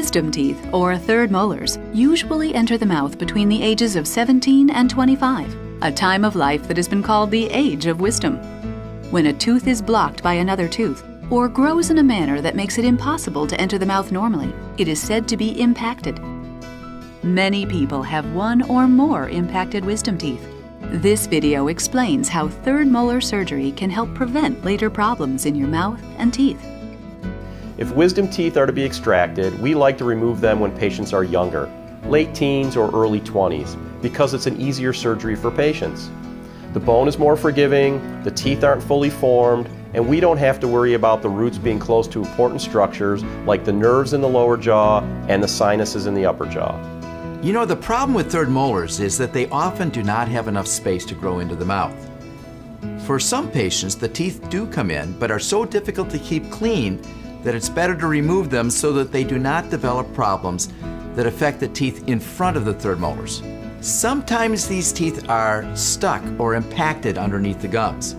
Wisdom teeth, or third molars, usually enter the mouth between the ages of 17 and 25, a time of life that has been called the age of wisdom. When a tooth is blocked by another tooth, or grows in a manner that makes it impossible to enter the mouth normally, it is said to be impacted. Many people have one or more impacted wisdom teeth. This video explains how third molar surgery can help prevent later problems in your mouth and teeth. If wisdom teeth are to be extracted, we like to remove them when patients are younger, late teens or early 20s, because it's an easier surgery for patients. The bone is more forgiving, the teeth aren't fully formed, and we don't have to worry about the roots being close to important structures like the nerves in the lower jaw and the sinuses in the upper jaw. You know, the problem with third molars is that they often do not have enough space to grow into the mouth. For some patients, the teeth do come in, but are so difficult to keep clean that it's better to remove them so that they do not develop problems that affect the teeth in front of the third molars. Sometimes these teeth are stuck or impacted underneath the gums.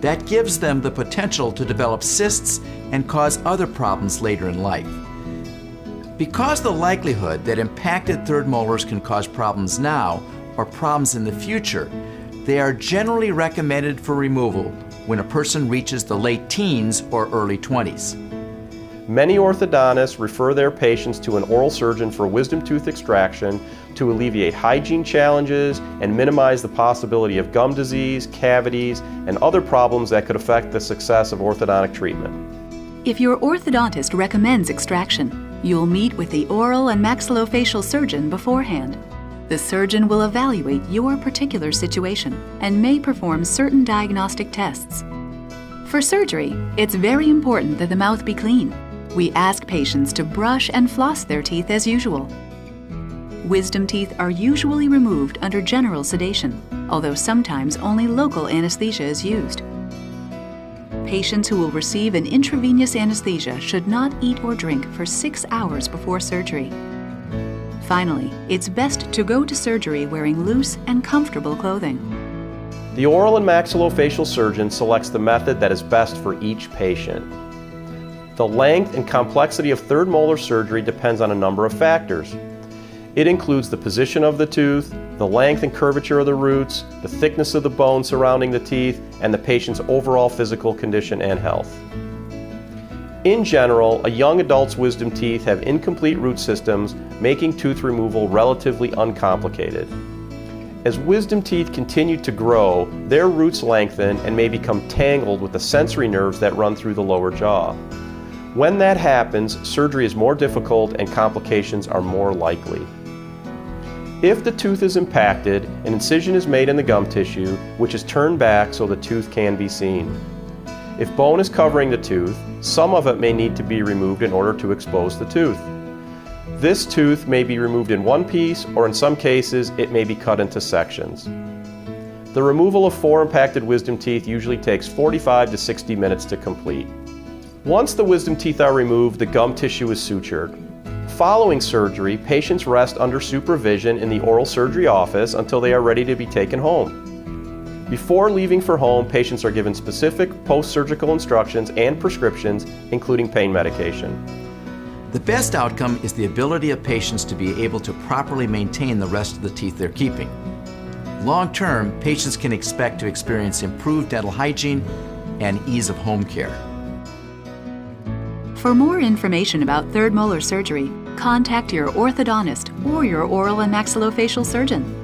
That gives them the potential to develop cysts and cause other problems later in life. Because the likelihood that impacted third molars can cause problems now or problems in the future, they are generally recommended for removal when a person reaches the late teens or early 20s. Many orthodontists refer their patients to an oral surgeon for wisdom tooth extraction to alleviate hygiene challenges and minimize the possibility of gum disease, cavities, and other problems that could affect the success of orthodontic treatment. If your orthodontist recommends extraction, you'll meet with the oral and maxillofacial surgeon beforehand. The surgeon will evaluate your particular situation and may perform certain diagnostic tests. For surgery, it's very important that the mouth be clean. We ask patients to brush and floss their teeth as usual. Wisdom teeth are usually removed under general sedation, although sometimes only local anesthesia is used. Patients who will receive an intravenous anesthesia should not eat or drink for 6 hours before surgery. Finally, it's best to go to surgery wearing loose and comfortable clothing. The oral and maxillofacial surgeon selects the method that is best for each patient. The length and complexity of third molar surgery depends on a number of factors. It includes the position of the tooth, the length and curvature of the roots, the thickness of the bone surrounding the teeth, and the patient's overall physical condition and health. In general, a young adult's wisdom teeth have incomplete root systems, making tooth removal relatively uncomplicated. As wisdom teeth continue to grow, their roots lengthen and may become tangled with the sensory nerves that run through the lower jaw. When that happens, surgery is more difficult and complications are more likely. If the tooth is impacted, an incision is made in the gum tissue, which is turned back so the tooth can be seen. If bone is covering the tooth, some of it may need to be removed in order to expose the tooth. This tooth may be removed in one piece, or in some cases, it may be cut into sections. The removal of 4 impacted wisdom teeth usually takes 45 to 60 minutes to complete. Once the wisdom teeth are removed, the gum tissue is sutured. Following surgery, patients rest under supervision in the oral surgery office until they are ready to be taken home. Before leaving for home, patients are given specific post-surgical instructions and prescriptions, including pain medication. The best outcome is the ability of patients to be able to properly maintain the rest of the teeth they're keeping. Long term, patients can expect to experience improved dental hygiene and ease of home care. For more information about third molar surgery, contact your orthodontist or your oral and maxillofacial surgeon.